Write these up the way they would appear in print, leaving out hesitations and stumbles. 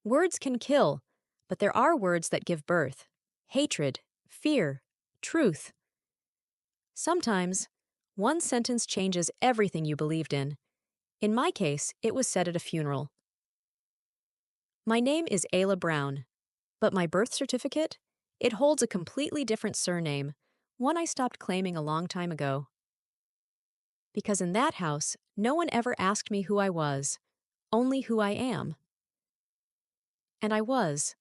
Words can kill, but there are words that give birth. Hatred, fear, truth. Sometimes, one sentence changes everything you believed in. In my case, it was said at a funeral. My name is Ayla Brown, but my birth certificate? It holds a completely different surname, one I stopped claiming a long time ago. Because in that house, no one ever asked me who I was, only who I am. And I was.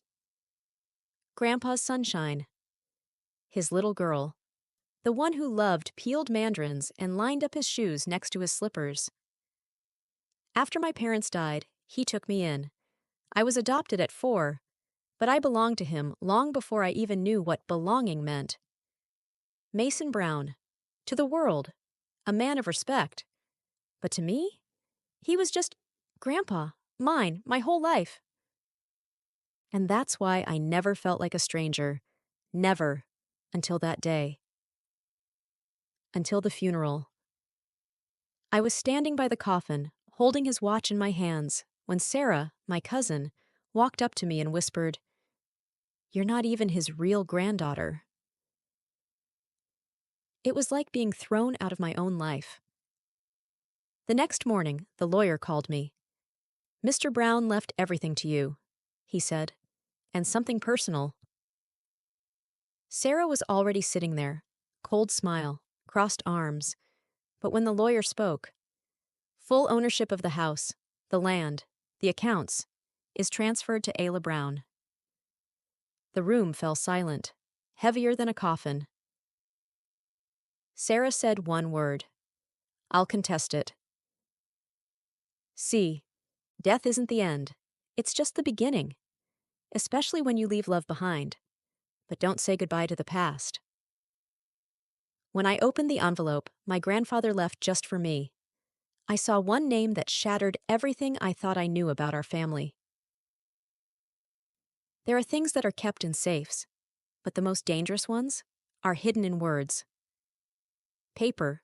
Grandpa's sunshine. His little girl. The one who loved peeled mandarins and lined up his shoes next to his slippers. After my parents died, he took me in. I was adopted at 4, but I belonged to him long before I even knew what belonging meant. Mason Brown. To the world. A man of respect. But to me? He was just Grandpa, mine, my whole life. And that's why I never felt like a stranger. Never. Until that day. Until the funeral. I was standing by the coffin, holding his watch in my hands, when Sarah, my cousin, walked up to me and whispered, "You're not even his real granddaughter." It was like being thrown out of my own life. The next morning, the lawyer called me. "Mr. Brown left everything to you," he said, "and something personal." Sarah was already sitting there, cold smile, crossed arms. But when the lawyer spoke, full ownership of the house, the land, the accounts, is transferred to Ayla Brown. The room fell silent, heavier than a coffin. Sarah said one word. "I'll contest it." See, death isn't the end. It's just the beginning, especially when you leave love behind. But don't say goodbye to the past. When I opened the envelope my grandfather left just for me, I saw one name that shattered everything I thought I knew about our family. There are things that are kept in safes, but the most dangerous ones are hidden in words. Paper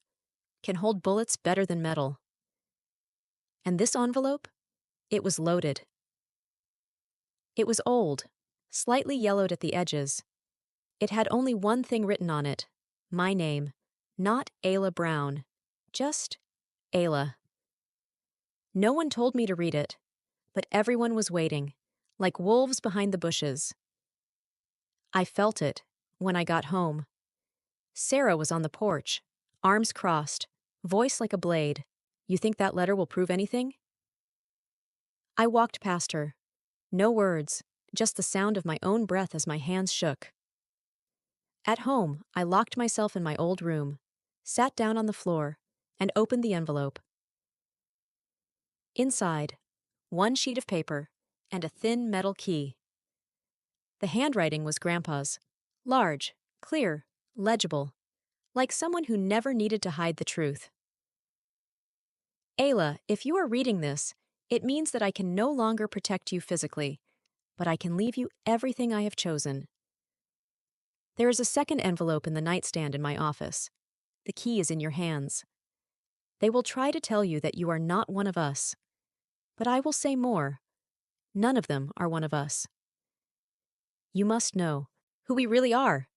can hold bullets better than metal. And this envelope? It was loaded. It was old, slightly yellowed at the edges. It had only one thing written on it, my name, not Ayla Brown, just Ayla. No one told me to read it, but everyone was waiting, like wolves behind the bushes. I felt it when I got home. Sarah was on the porch, arms crossed, voice like a blade. "You think that letter will prove anything?" I walked past her. No words, just the sound of my own breath as my hands shook. At home, I locked myself in my old room, sat down on the floor, and opened the envelope. Inside, one sheet of paper and a thin metal key. The handwriting was Grandpa's, large, clear, legible, like someone who never needed to hide the truth. "Ayla, if you are reading this, it means that I can no longer protect you physically, but I can leave you everything I have chosen." There is a second envelope in the nightstand in my office. The key is in your hands. They will try to tell you that you are not one of us. But I will say more. None of them are one of us. You must know who we really are.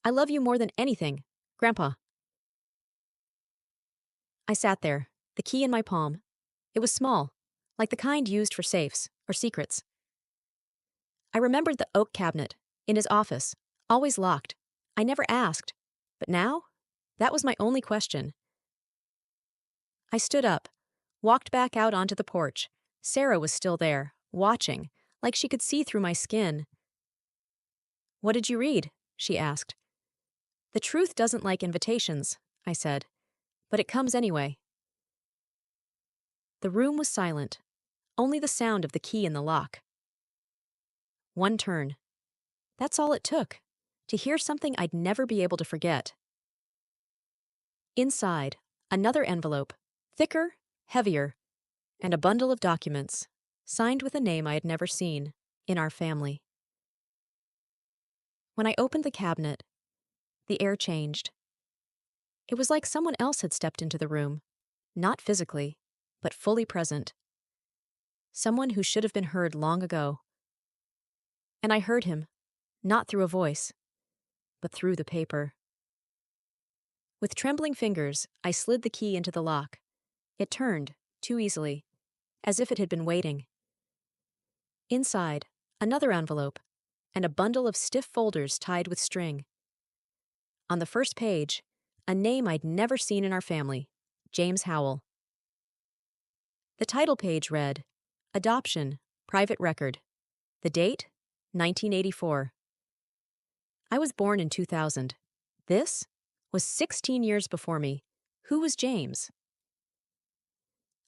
I love you more than anything, Grandpa. I sat there, the key in my palm. It was small, like the kind used for safes or secrets. I remembered the oak cabinet in his office, always locked. I never asked. But now, that was my only question. I stood up, walked back out onto the porch. Sarah was still there, watching, like she could see through my skin. "What did you read?" she asked. "The truth doesn't like invitations," I said, "but it comes anyway." The room was silent, only the sound of the key in the lock. One turn. That's all it took, to hear something I'd never be able to forget. Inside, another envelope, thicker, heavier, and a bundle of documents, signed with a name I had never seen, in our family. When I opened the cabinet, the air changed. It was like someone else had stepped into the room, not physically, but fully present. someone who should have been heard long ago. And I heard him, not through a voice, but through the paper. With trembling fingers, I slid the key into the lock. It turned, too easily, as if it had been waiting. Inside, another envelope, and a bundle of stiff folders tied with string. On the first page, a name I'd never seen in our family, James Howell. The title page read, Adoption, Private Record. The date, 1984. I was born in 2000. This was 16 years before me. Who was James?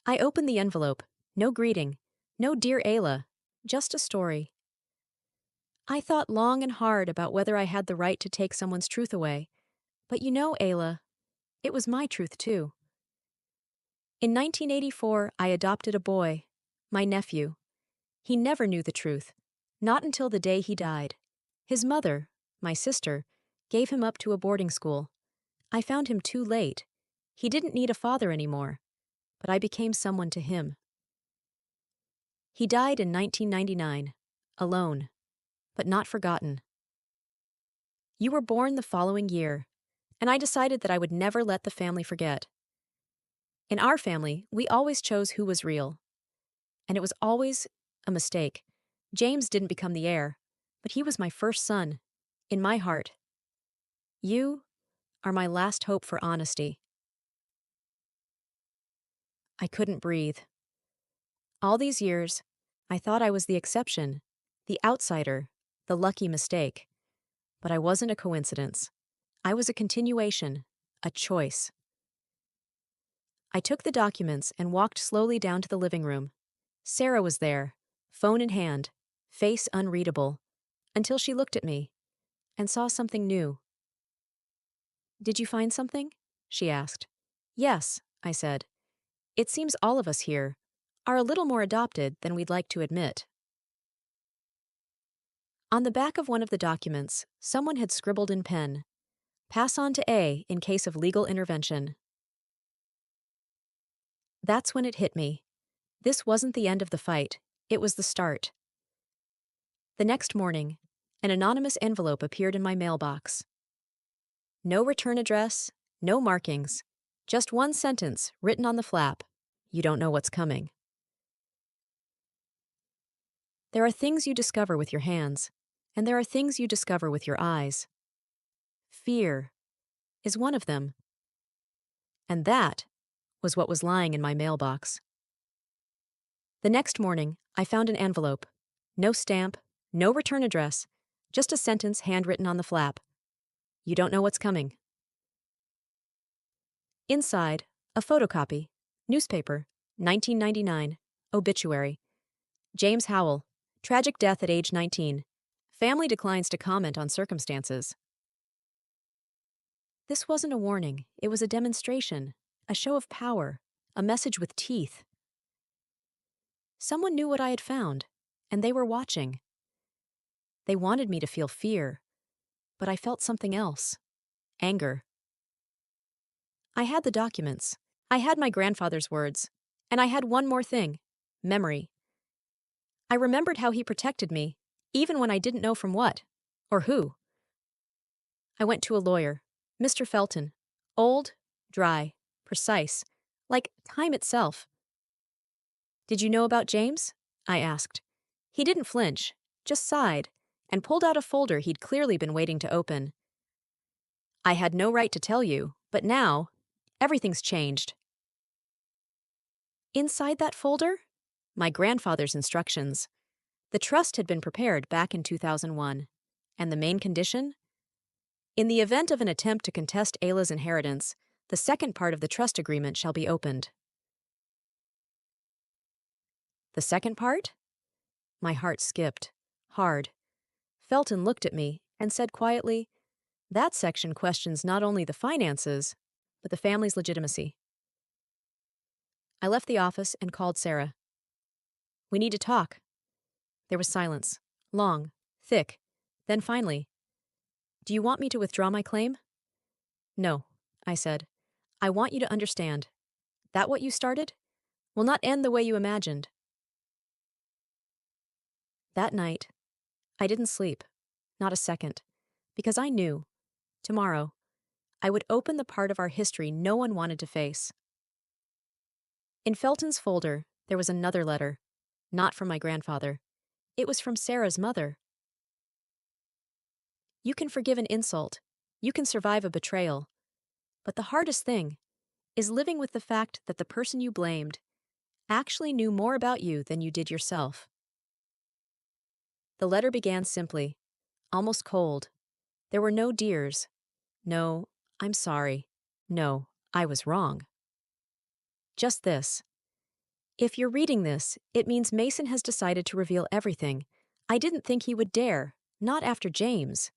I opened the envelope. No greeting. No dear Ayla. Just a story. I thought long and hard about whether I had the right to take someone's truth away. But you know, Ayla, it was my truth too. In 1984, I adopted a boy, my nephew. He never knew the truth, not until the day he died. His mother, my sister, gave him up to a boarding school. I found him too late. He didn't need a father anymore, but I became someone to him. He died in 1999, alone, but not forgotten. You were born the following year, and I decided that I would never let the family forget. In our family, we always chose who was real, and it was always a mistake. James didn't become the heir, but he was my first son, in my heart. You are my last hope for honesty. I couldn't breathe. All these years, I thought I was the exception, the outsider, the lucky mistake. But I wasn't a coincidence. I was a continuation, a choice. I took the documents and walked slowly down to the living room. Sarah was there, phone in hand, face unreadable, until she looked at me and saw something new. Did you find something? She asked. Yes, I said. It seems all of us here are a little more adopted than we'd like to admit. On the back of one of the documents, someone had scribbled in pen, "Pass on to A in case of legal intervention." That's when it hit me. This wasn't the end of the fight. It was the start. The next morning, an anonymous envelope appeared in my mailbox. No return address, no markings, just one sentence written on the flap. You don't know what's coming. There are things you discover with your hands, and there are things you discover with your eyes. Fear is one of them. And that was what was lying in my mailbox. The next morning, I found an envelope. No stamp, no return address, just a sentence handwritten on the flap. You don't know what's coming. Inside, a photocopy, newspaper, 1999, obituary. James Howell, tragic death at age 19. Family declines to comment on circumstances. This wasn't a warning, it was a demonstration, a show of power, a message with teeth. Someone knew what I had found, and they were watching. They wanted me to feel fear, but I felt something else. Anger. I had the documents. I had my grandfather's words. And I had one more thing. Memory. I remembered how he protected me, even when I didn't know from what, or who. I went to a lawyer, Mr. Felton. Old, dry, precise, like time itself. Did you know about James? I asked. He didn't flinch, just sighed, and pulled out a folder he'd clearly been waiting to open. I had no right to tell you, but now, everything's changed. Inside that folder? My grandfather's instructions. The trust had been prepared back in 2001. And the main condition? In the event of an attempt to contest Ayla's inheritance, the second part of the trust agreement shall be opened. The second part? My heart skipped. Hard. Felton looked at me and said quietly, "That section questions not only the finances, but the family's legitimacy." I left the office and called Sarah. "We need to talk." There was silence. Long. Thick. Then finally, "Do you want me to withdraw my claim?" "No," I said. "I want you to understand. That what you started will not end the way you imagined." That night, I didn't sleep, not a second, because I knew, tomorrow, I would open the part of our history no one wanted to face. In Felton's folder, there was another letter, not from my grandfather. It was from Sarah's mother. You can forgive an insult, you can survive a betrayal, but the hardest thing is living with the fact that the person you blamed actually knew more about you than you did yourself. The letter began simply, almost cold. There were no dears. No, I'm sorry. No, I was wrong. Just this. If you're reading this, it means Mason has decided to reveal everything. I didn't think he would dare, not after James.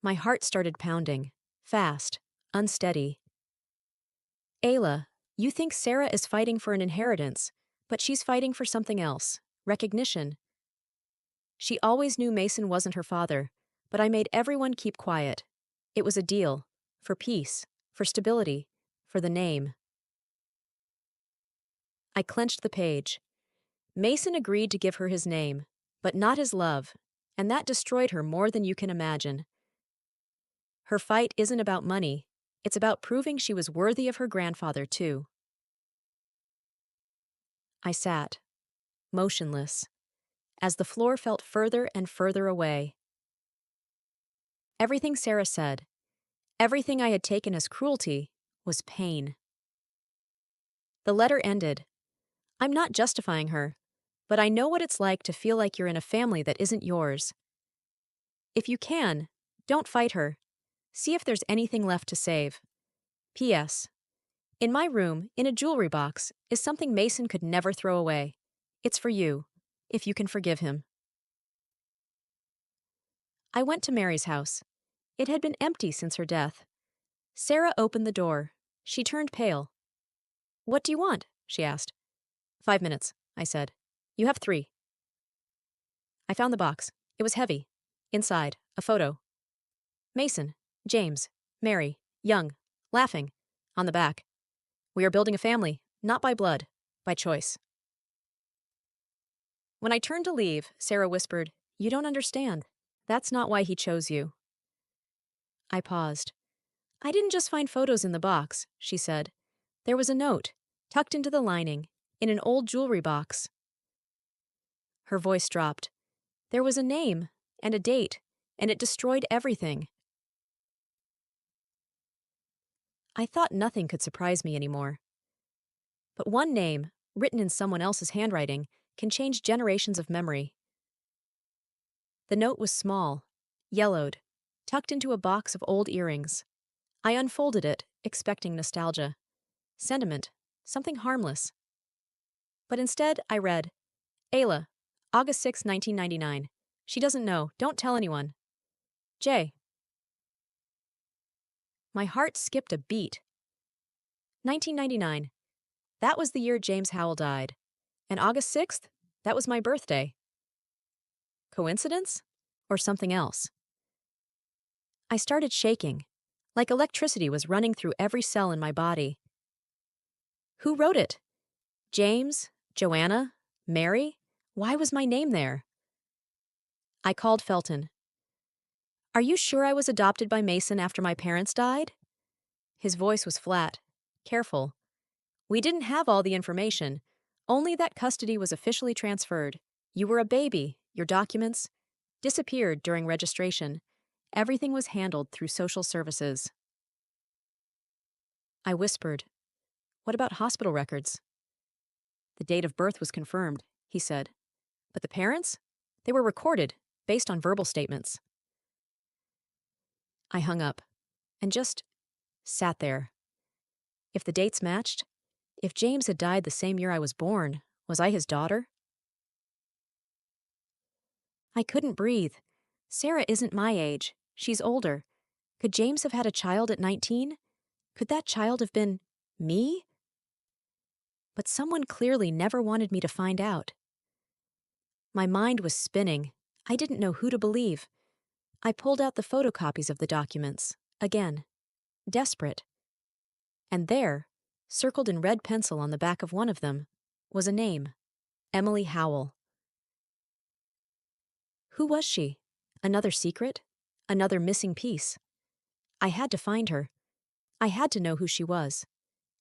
My heart started pounding, fast, unsteady. Ayla, you think Sarah is fighting for an inheritance, but she's fighting for something else, recognition. She always knew Mason wasn't her father, but I made everyone keep quiet. It was a deal, for peace, for stability, for the name. I clenched the page. Mason agreed to give her his name, but not his love, and that destroyed her more than you can imagine. Her fight isn't about money, it's about proving she was worthy of her grandfather, too. I sat, motionless, as the floor felt further and further away. Everything Sarah said, everything I had taken as cruelty, was pain. The letter ended. I'm not justifying her, but I know what it's like to feel like you're in a family that isn't yours. If you can, don't fight her. See if there's anything left to save. P.S. In my room, in a jewelry box, is something Mason could never throw away. It's for you, if you can forgive him. I went to Mary's house. It had been empty since her death. Sarah opened the door. She turned pale. What do you want? She asked. 5 minutes, I said. You have 3. I found the box. It was heavy. Inside, a photo. Mason, James, Mary, young, laughing. On the back. We are building a family, not by blood, by choice. When I turned to leave, Sarah whispered, You don't understand. That's not why he chose you. I paused. I didn't just find photos in the box, she said. There was a note, tucked into the lining, in an old jewelry box. Her voice dropped. There was a name, and a date, and it destroyed everything. I thought nothing could surprise me anymore. But one name, written in someone else's handwriting, can change generations of memory. The note was small, yellowed, tucked into a box of old earrings. I unfolded it, expecting nostalgia. Sentiment, something harmless. But instead, I read, Ayla, August 6, 1999. She doesn't know. Don't tell anyone. Jay. My heart skipped a beat. 1999. That was the year James Howell died. And August 6th, that was my birthday. Coincidence? Or something else? I started shaking, like electricity was running through every cell in my body. Who wrote it? James? Joanna? Mary? Why was my name there? I called Felton. Are you sure I was adopted by Mason after my parents died? His voice was flat, careful. We didn't have all the information, only that custody was officially transferred. You were a baby, your documents disappeared during registration. Everything was handled through social services. I whispered, What about hospital records? The date of birth was confirmed, he said. But the parents? They were recorded, based on verbal statements. I hung up, and just sat there. If the dates matched, if James had died the same year I was born, was I his daughter? I couldn't breathe. Sarah isn't my age. She's older. Could James have had a child at 19? Could that child have been me? But someone clearly never wanted me to find out. My mind was spinning. I didn't know who to believe. I pulled out the photocopies of the documents, again, desperate. And there, circled in red pencil on the back of one of them, was a name, Emily Howell. Who was she? Another secret? Another missing piece? I had to find her. I had to know who she was,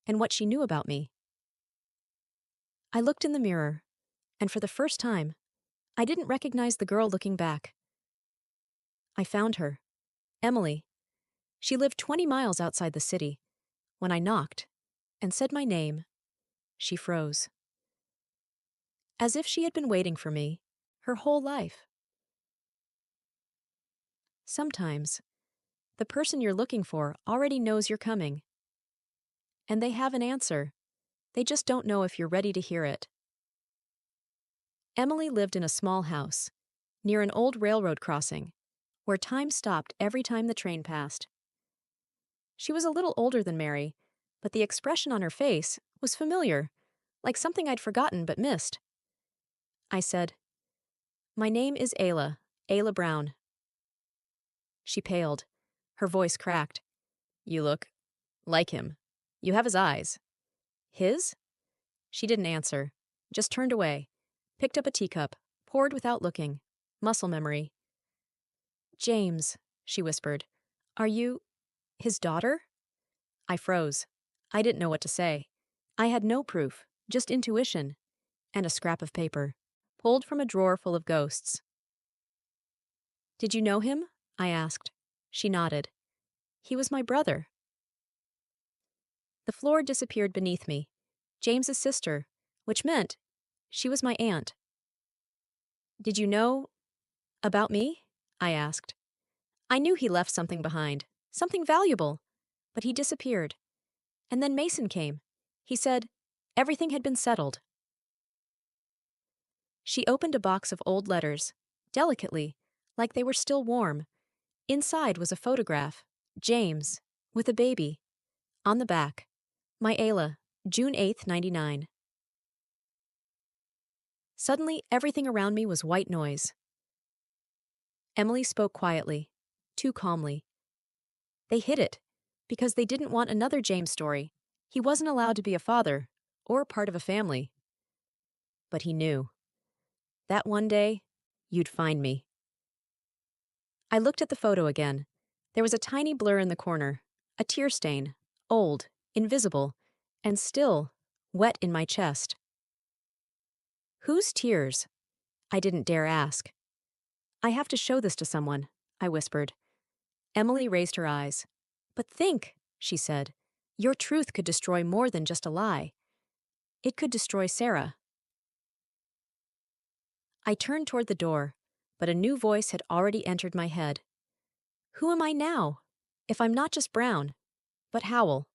and what she knew about me. I looked in the mirror, and for the first time, I didn't recognize the girl looking back. I found her. Emily. She lived 20 miles outside the city. When I knocked and said my name, she froze. As if she had been waiting for me her whole life. Sometimes, the person you're looking for already knows you're coming. And they have an answer. They just don't know if you're ready to hear it. Emily lived in a small house, near an old railroad crossing, where time stopped every time the train passed. She was a little older than Mary, but the expression on her face was familiar, like something I'd forgotten but missed. I said, "My name is Ayla Brown." She paled. Her voice cracked. "You look like him. You have his eyes." "His?" She didn't answer, just turned away, picked up a teacup, poured without looking. Muscle memory. "James," she whispered, "are you his daughter?" I froze. I didn't know what to say. I had no proof, just intuition, and a scrap of paper, pulled from a drawer full of ghosts. "Did you know him?" I asked. She nodded. "He was my brother." The floor disappeared beneath me. James's sister, which meant she was my aunt. "Did you know about me?" I asked. I knew he left something behind, something valuable, but he disappeared. And then Mason came. He said everything had been settled. She opened a box of old letters, delicately, like they were still warm. Inside was a photograph, James, with a baby. On the back, my Ayla, June 8th, 99. Suddenly, everything around me was white noise. Emily spoke quietly, too calmly. They hid it, because they didn't want another James story. He wasn't allowed to be a father, or part of a family. But he knew. That one day, you'd find me. I looked at the photo again. There was a tiny blur in the corner, a tear stain, old, invisible, and still wet in my chest. Whose tears? I didn't dare ask. "I have to show this to someone," I whispered. Emily raised her eyes. "But think," she said, "your truth could destroy more than just a lie. It could destroy Sarah." I turned toward the door, but a new voice had already entered my head. Who am I now, if I'm not just Brown, but Howell?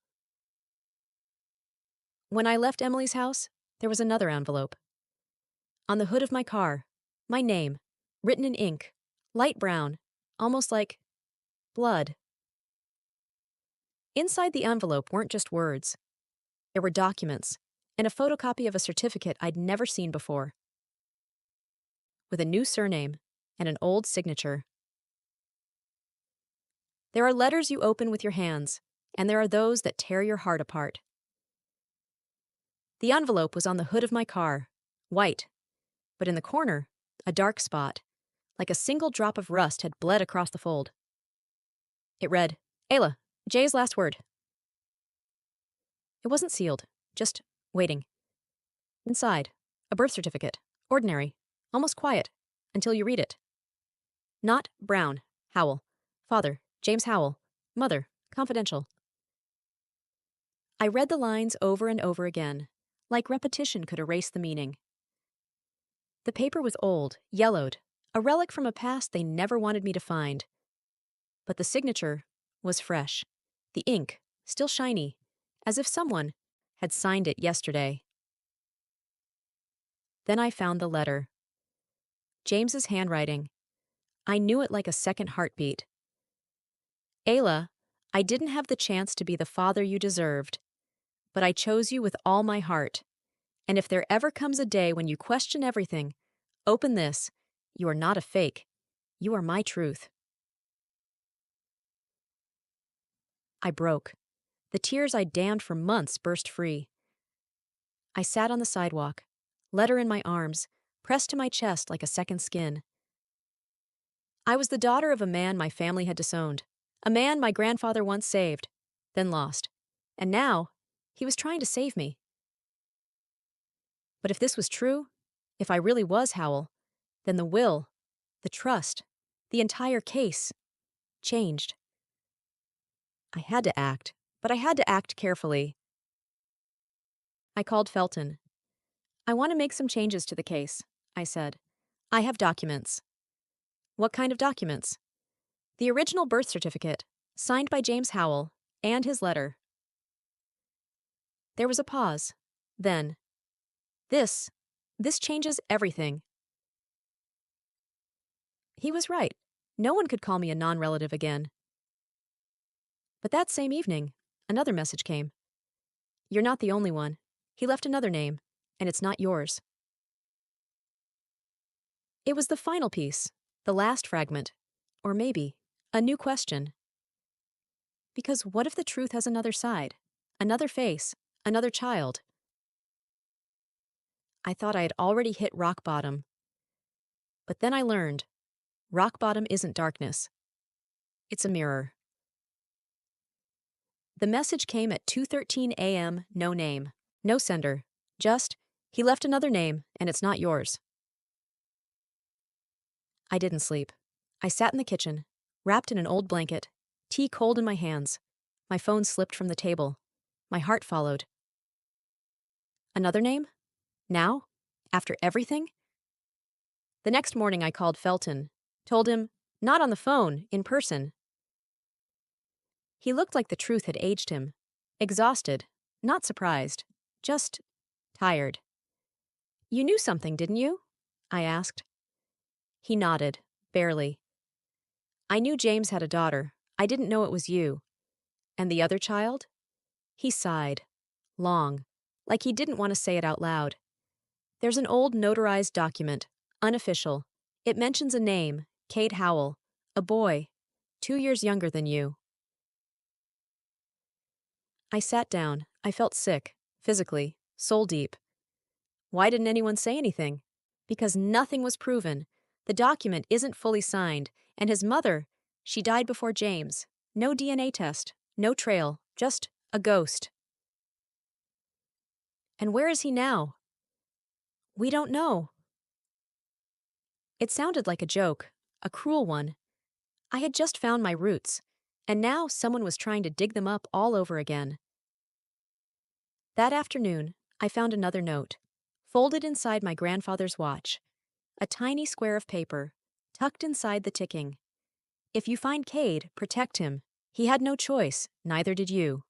When I left Emily's house, there was another envelope. On the hood of my car, my name, written in ink, light brown, almost like blood. Inside the envelope weren't just words. There were documents, and a photocopy of a certificate I'd never seen before, with a new surname and an old signature. There are letters you open with your hands, and there are those that tear your heart apart. The envelope was on the hood of my car, white, but in the corner, a dark spot, like a single drop of rust had bled across the fold. It read, "Ayla, Jay's last word." It wasn't sealed, just waiting. Inside, a birth certificate, ordinary, almost quiet, until you read it. Not Brown, Howell. Father, James Howell. Mother, confidential. I read the lines over and over again, like repetition could erase the meaning. The paper was old, yellowed, a relic from a past they never wanted me to find. But the signature was fresh, the ink still shiny, as if someone had signed it yesterday. Then I found the letter. James's handwriting. I knew it like a second heartbeat. "Ayla, I didn't have the chance to be the father you deserved, but I chose you with all my heart. And if there ever comes a day when you question everything, open this. You are not a fake. You are my truth." I broke. The tears I'd damned for months burst free. I sat on the sidewalk, letter in my arms, pressed to my chest like a second skin. I was the daughter of a man my family had disowned, a man my grandfather once saved, then lost. And now, he was trying to save me. But if this was true, if I really was Howell, then the will, the trust, the entire case changed. I had to act, but I had to act carefully. I called Felton. I want to make some changes to the case, I said. I have documents. What kind of documents? The original birth certificate, signed by James Howell, and his letter. There was a pause. Then, this changes everything. He was right. No one could call me a non-relative again. But that same evening, another message came. You're not the only one. He left another name, and it's not yours. It was the final piece, the last fragment, or maybe a new question. Because what if the truth has another side, another face, another child? I thought I had already hit rock bottom. But then I learned, rock bottom isn't darkness. It's a mirror. The message came at 2:13 a.m., no name, no sender, just, he left another name, and it's not yours. I didn't sleep. I sat in the kitchen, wrapped in an old blanket, tea cold in my hands. My phone slipped from the table. My heart followed. Another name? Now? After everything? The next morning I called Felton, told him, not on the phone, in person. He looked like the truth had aged him. Exhausted, not surprised, just tired. You knew something, didn't you? I asked. He nodded, barely. I knew James had a daughter. I didn't know it was you. And the other child? He sighed, long, like he didn't want to say it out loud. There's an old notarized document, unofficial. It mentions a name, Kate Howell, a boy, 2 years younger than you. I sat down. I felt sick, physically, soul deep. Why didn't anyone say anything? Because nothing was proven. The document isn't fully signed, and his mother, she died before James. No DNA test, no trail, just a ghost. And where is he now? We don't know. It sounded like a joke, a cruel one. I had just found my roots, and now someone was trying to dig them up all over again. That afternoon, I found another note, folded inside my grandfather's watch. A tiny square of paper, tucked inside the ticking. If you find Cade, protect him. He had no choice, neither did you.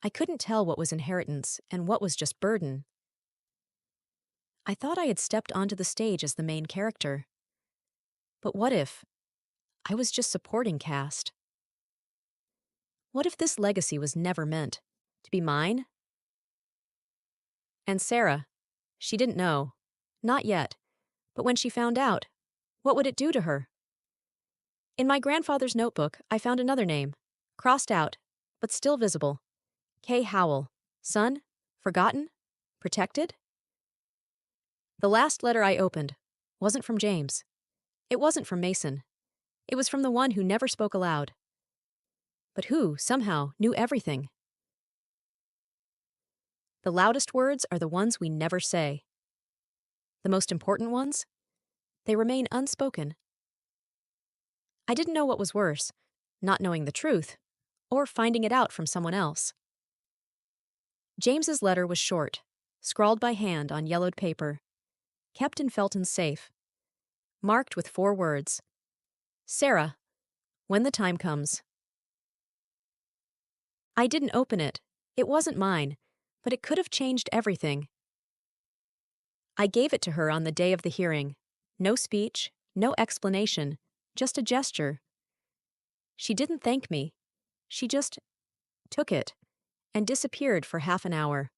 I couldn't tell what was inheritance and what was just burden. I thought I had stepped onto the stage as the main character. But what if I was just supporting cast? What if this legacy was never meant to be mine? And Sarah, she didn't know. Not yet. But when she found out, what would it do to her? In my grandfather's notebook, I found another name, crossed out, but still visible. K. Howell. Son? Forgotten? Protected? The last letter I opened wasn't from James. It wasn't from Mason. It was from the one who never spoke aloud, but who, somehow, knew everything. The loudest words are the ones we never say. The most important ones? They remain unspoken. I didn't know what was worse, not knowing the truth, or finding it out from someone else. James's letter was short, scrawled by hand on yellowed paper, kept in Felton's safe, marked with 4 words. Sarah, when the time comes. I didn't open it. It wasn't mine, but it could have changed everything. I gave it to her on the day of the hearing. No speech, no explanation, just a gesture. She didn't thank me. She just took it and disappeared for half an hour.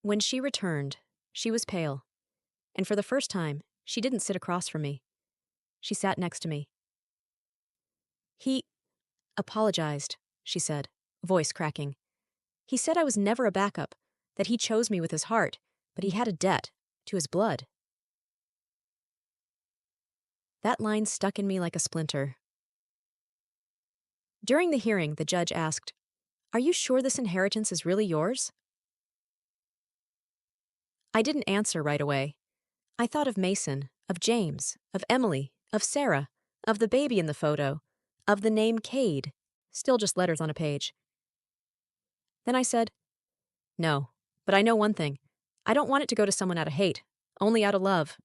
When she returned, she was pale, and for the first time, she didn't sit across from me. She sat next to me. He apologized, she said, voice cracking. He said I was never a backup, that he chose me with his heart, but he had a debt to his blood. That line stuck in me like a splinter. During the hearing, the judge asked, "Are you sure this inheritance is really yours?" I didn't answer right away. I thought of Mason, of James, of Emily, of Sarah, of the baby in the photo, of the name Cade, still just letters on a page. Then I said, "No, but I know one thing. I don't want it to go to someone out of hate, only out of love."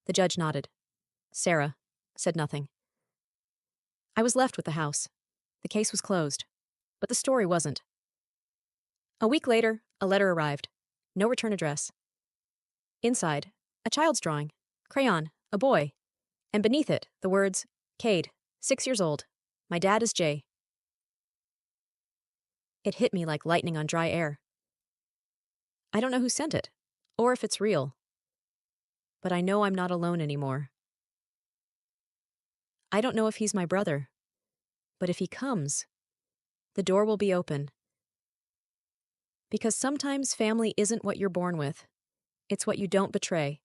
The judge nodded. Sarah said nothing. I was left with the house. The case was closed, but the story wasn't. A week later, a letter arrived. No return address. Inside, a child's drawing, crayon, a boy, and beneath it, the words, "Cade, 6 years old. My dad is Jay." It hit me like lightning on dry air. I don't know who sent it, or if it's real, but I know I'm not alone anymore. I don't know if he's my brother, but if he comes, the door will be open. Because sometimes family isn't what you're born with, it's what you don't betray.